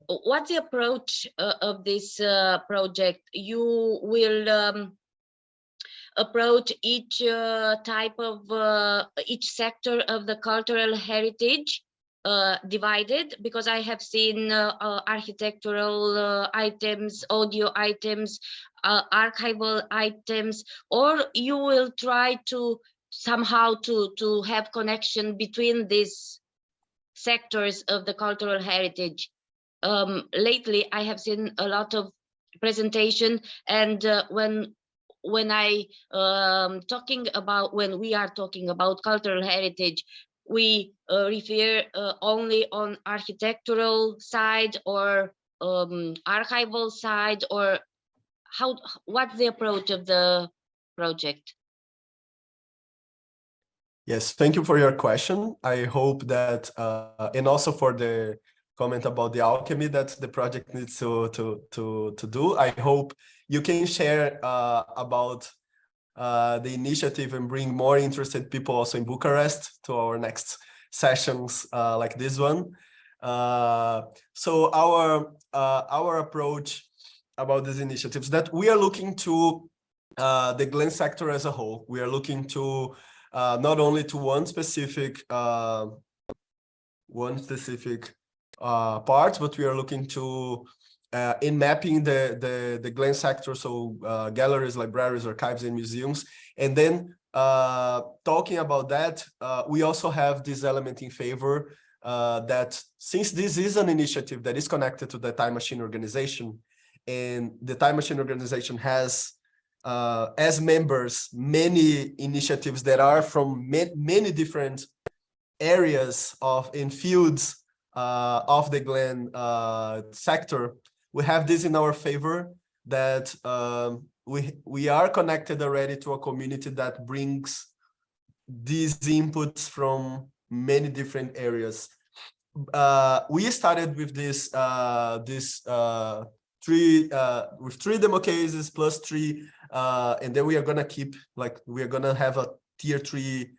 what's the approach of this project? You will approach each type of each sector of the cultural heritage divided, because I have seen architectural items, audio items, archival items, or you will try to somehow to have connection between these sectors of the cultural heritage. Lately, I have seen a lot of presentation, and when we are talking about cultural heritage, we refer only on architectural side or archival side, or what's the approach of the project? Yes, thank you for your question. I hope that, and also for the comment about the alchemy that the project needs to do. I hope you can share about the initiative and bring more interested people also in Bucharest to our next sessions like this one. So our approach about these initiatives, that we are looking to the Glen sector as a whole. We are looking to not only to one specific part, but we are looking to in mapping the Glen sector, so galleries, libraries, archives, and museums. And then talking about that, we also have this element in favor that since this is an initiative that is connected to the Time Machine organization, and the Time Machine organization has as members many initiatives that are from many different areas in fields of the Glen sector, we have this in our favor, that we are connected already to a community that brings these inputs from many different areas. We started with three demo cases plus 3 and then we are gonna keep we are gonna have a tier 3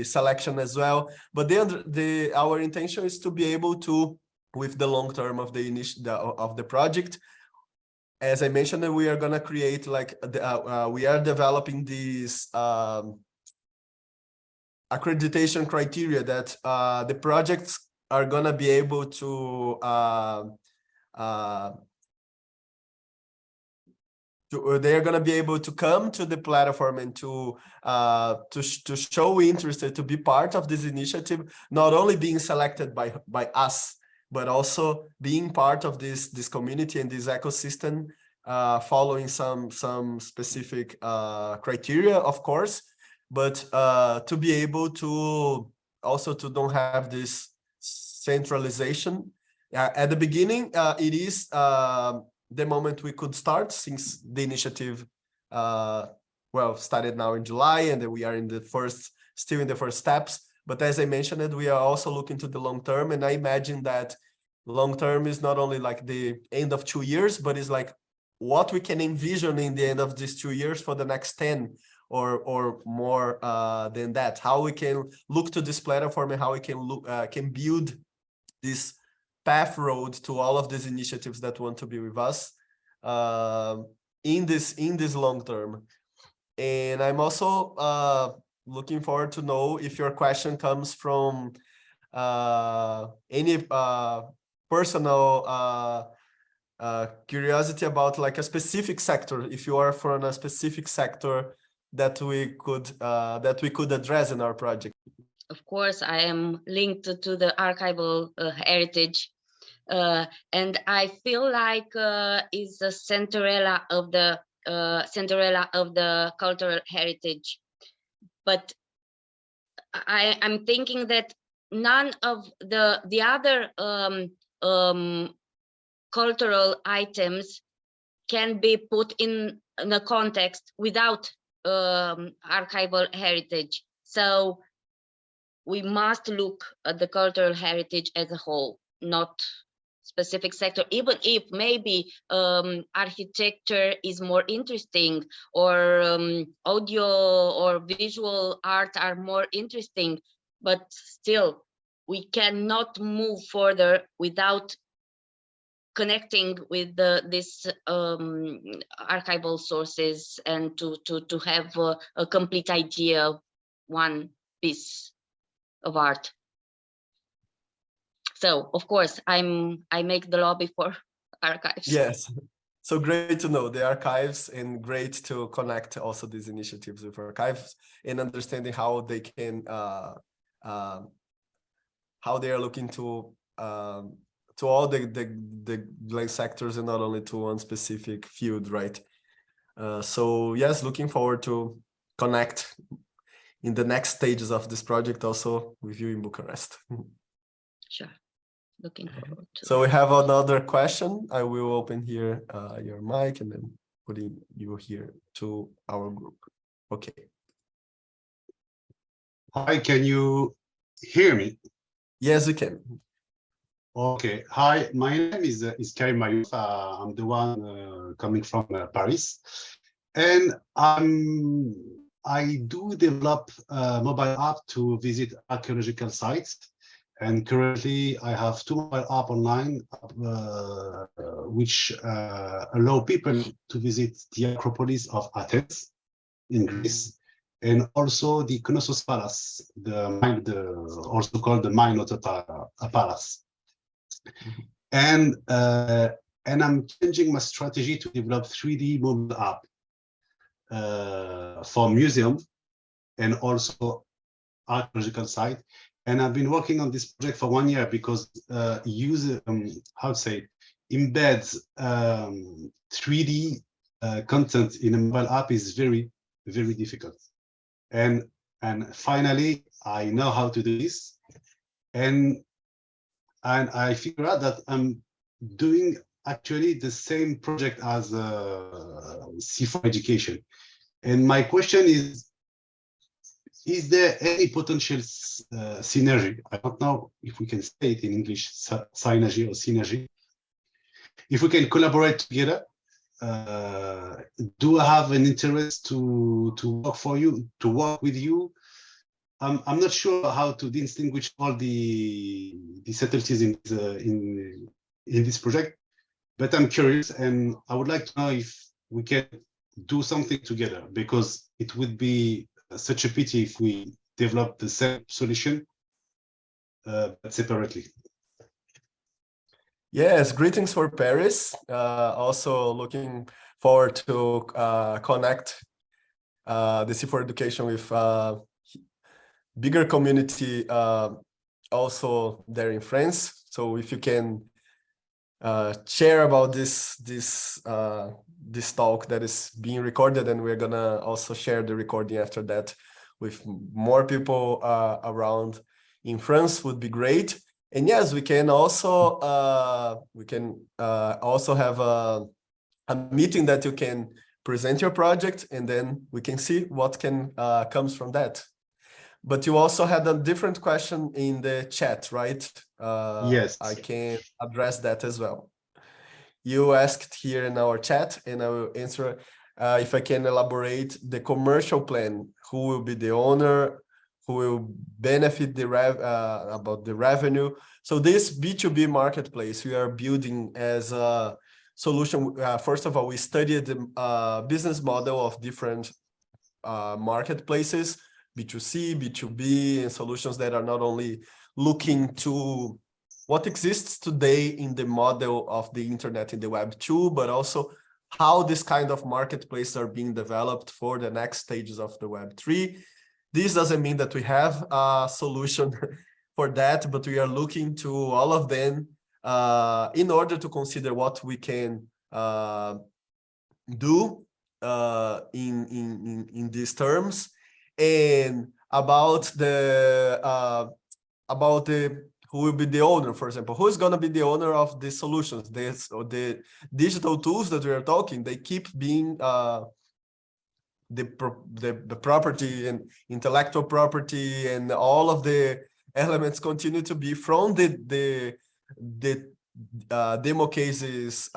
selection as well. But our intention is to be able to, with the long term of the project, as I mentioned, we are gonna create we are developing these accreditation criteria that the projects are gonna be able to they are going to be able to come to the platform and to show interest, to be part of this initiative, not only being selected by us, but also being part of this community and this ecosystem, following some specific criteria, of course, but to be able to also to don't have this centralization. At the beginning, it is the moment we could start, since the initiative started now in July, and we are still in the first steps. But as I mentioned, we are also looking to the long term, and I imagine that long term is not only like the end of 2 years, but it's like what we can envision in the end of these 2 years for the next 10 or more than that. How we can look to this platform and how we can build this path road to all of these initiatives that want to be with us in this long term. And I'm also looking forward to know if your question comes from any personal curiosity about like a specific sector, if you are from a specific sector that we could address in our project. Of course, I am linked to the archival heritage, and I feel like is the Cinderella of the cultural heritage. But I'm thinking that none of the other cultural items can be put in a context without archival heritage. So we must look at the cultural heritage as a whole, not specific sector, even if maybe architecture is more interesting, or audio or visual art are more interesting, but still we cannot move further without connecting with this archival sources, and to have a complete idea of one piece of art. So of course I make the lobby for archives. Yes, so great to know the archives, and great to connect also these initiatives with archives and understanding how they can how they are looking to all the sectors and not only to one specific field, right? So yes, looking forward to connect in the next stages of this project also with you in Bucharest. Sure, looking forward to. So we have another question. I will open here your mic and then putting you here to our group. Okay. Hi, can you hear me? Yes, we can. Okay. Hi, my name is Karim Mayouf. I'm the one coming from Paris, and I do develop a mobile app to visit archaeological sites. And currently, I have 2 mobile apps online, which allow people to visit the Acropolis of Athens in Greece, and also the Knossos Palace, also called the Minotaur Palace. And I'm changing my strategy to develop 3D mobile app for museum and also archaeological site. And I've been working on this project for 1 year because embeds 3D content in a mobile app is very, very difficult. And finally, I know how to do this. And I figure out that I'm doing actually the same project as C4Education. And my question is there any potential synergy? I don't know if we can say it in English, synergy or synergy. If we can collaborate together do I have an interest to work for you, to work with you? I'm not sure how to distinguish all the subtleties in this project, but I'm curious and I would like to know if we can do something together, because it would be such a pity if we develop the same solution but separately. Yes, greetings for Paris. Also looking forward to connect the C4Education with bigger community also there in France. So if you can share about this talk that is being recorded, and we're gonna also share the recording after that with more people around in France, would be great. And yes, we can also have a meeting that you can present your project, and then we can see what can comes from that. But you also had a different question in the chat, right? Yes. I can address that as well. You asked here in our chat, and I will answer if I can elaborate the commercial plan. Who will be the owner? Who will benefit about the revenue? So this B2B marketplace we are building as a solution. First of all, we studied the business model of different marketplaces, B2C, B2B, and solutions that are not only looking to what exists today in the model of the internet in the Web 2, but also how this kind of marketplaces are being developed for the next stages of the Web 3. This doesn't mean that we have a solution for that, but we are looking to all of them in order to consider what we can do in these terms. And about the who will be the owner, for example, who is going to be the owner of the solutions, the digital tools that we are talking, they keep being the property and intellectual property, and all of the elements continue to be from the demo cases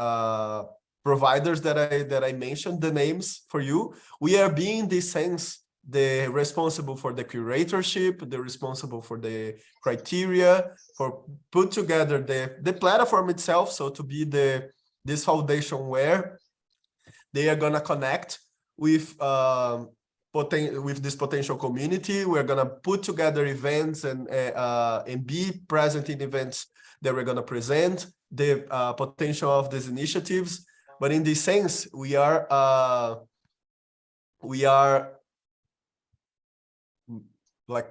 providers that I mentioned the names for you. We are being, in this sense, the responsible for the curatorship, the responsible for the criteria, for put together the platform itself. So to be this foundation where they are gonna connect with this potential community. We're gonna put together events and be present in events that we're gonna present the potential of these initiatives. But in this sense, we are like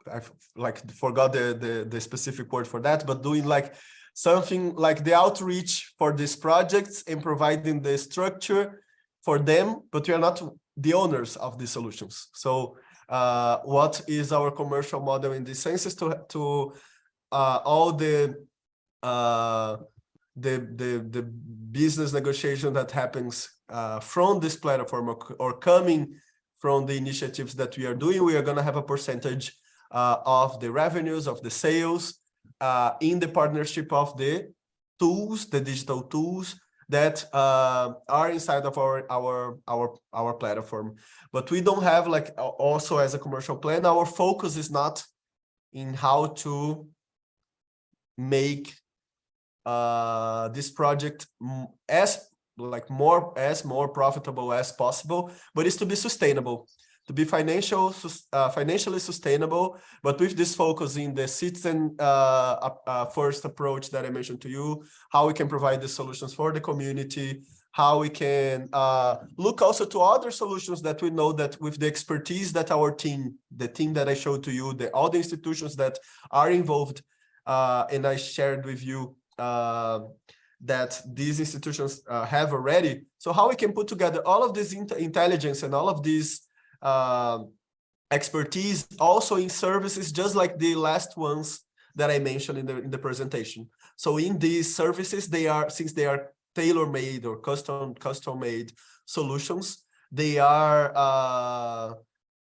I forgot the specific word for that, but doing like something like the outreach for these projects and providing the structure for them, but we are not the owners of the solutions. So what is our commercial model in this sense is to all the business negotiation that happens from this platform or coming from the initiatives that we are doing. We are going to have a percentage of the revenues, of the sales, in the partnership of the tools, the digital tools that are inside of our platform. But we don't have, like, also as a commercial plan, our focus is not in how to make this project as more profitable as possible, but it's to be sustainable, to be financially sustainable, but with this focus in the citizen first approach that I mentioned to you, how we can provide the solutions for the community, how we can look also to other solutions that we know that with the expertise that our team, the team that I showed to you, all the institutions that are involved, and I shared with you that these institutions have already. So how we can put together all of this intelligence and all of this expertise also in services, just like the last ones that I mentioned in the presentation. So in these services, since they are tailor-made or custom-made solutions, they are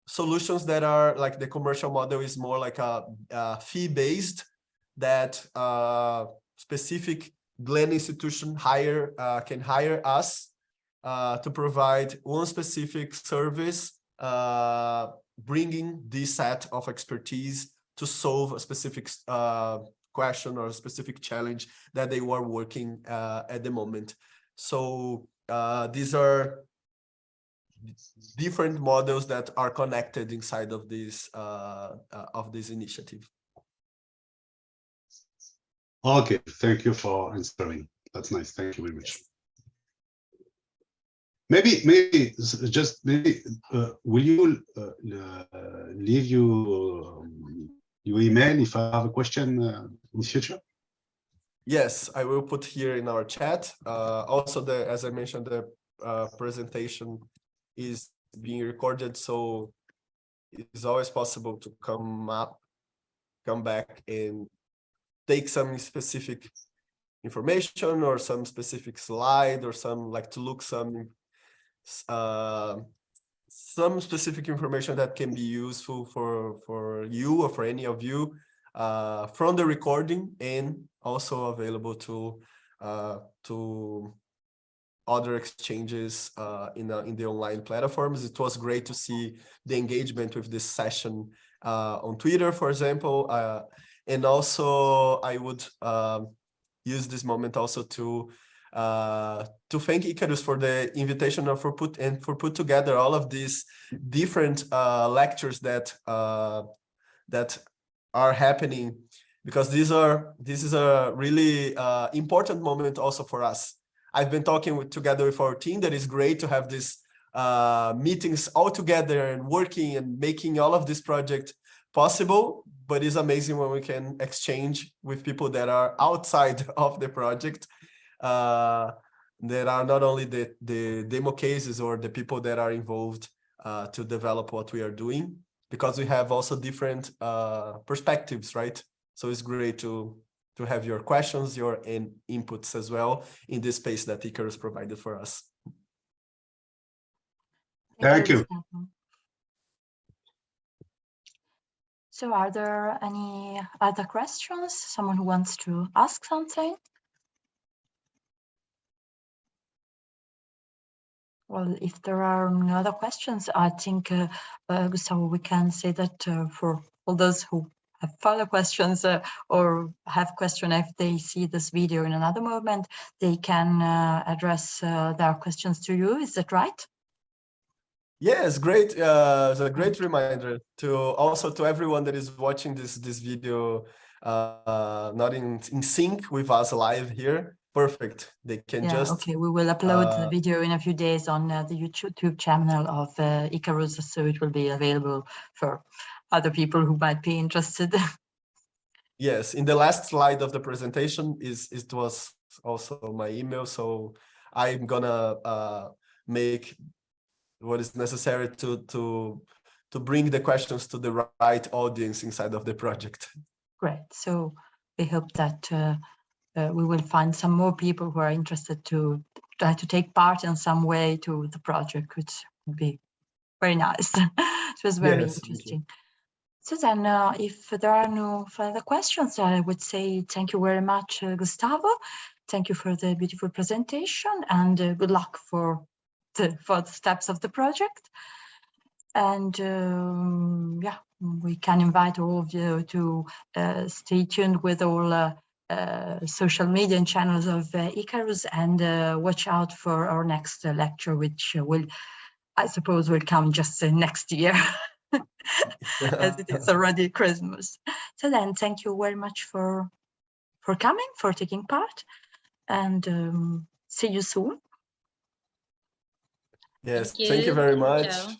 solutions that are like the commercial model is more like a fee-based, that specific Glen institution can hire us to provide one specific service, bringing this set of expertise to solve a specific question or a specific challenge that they were working at the moment. So these are different models that are connected inside of this initiative. Okay, thank you for answering. That's nice. Thank you very much. Maybe will you leave your email if I have a question in future? Yes, I will put here in our chat. Also, as I mentioned, the presentation is being recorded, so it's always possible to come back and take some specific information or some specific slide or to look some specific information that can be useful for you or for any of you from the recording, and also available to other exchanges in the online platforms. It was great to see the engagement with this session on Twitter, for example, and also I would use this moment also to thank ICARUS for the invitation and for put together all of these different lectures that are happening, because this is a really important moment also for us. I've been talking together with our team that it's great to have these meetings all together and working and making all of this project possible, but it's amazing when we can exchange with people that are outside of the project, that are not only the demo cases or the people that are involved to develop what we are doing, because we have also different perspectives, right? So it's great to have your questions, your inputs as well in this space that ICARUS provided for us. Thank you. So are there any other questions? Someone who wants to ask something? Well, if there are no other questions, I think, Gustavo, we can say that for all those who have further questions or have questions, if they see this video in another moment, they can address their questions to you. Is that right? Yes, great. It's a great reminder to everyone that is watching this video, not in sync with us live here. Perfect. They can just. Okay, we will upload the video in a few days on the YouTube channel of ICARUS, so it will be available for other people who might be interested. Yes, in the last slide of the presentation it was also my email, so I'm gonna make what is necessary to bring the questions to the right audience inside of the project. Great. So we hope that we will find some more people who are interested to try to take part in some way to the project, which would be very nice. It was very interesting. So then, if there are no further questions, I would say thank you very much, Gustavo. Thank you for the beautiful presentation, and good luck for the steps of the project. And yeah, we can invite all of you to stay tuned with all social media and channels of ICARUS, and watch out for our next lecture, which I suppose will come just next year. As it is already Christmas. So then, thank you very much for coming, for taking part, and see you soon. Yes, thank you very much. Ciao.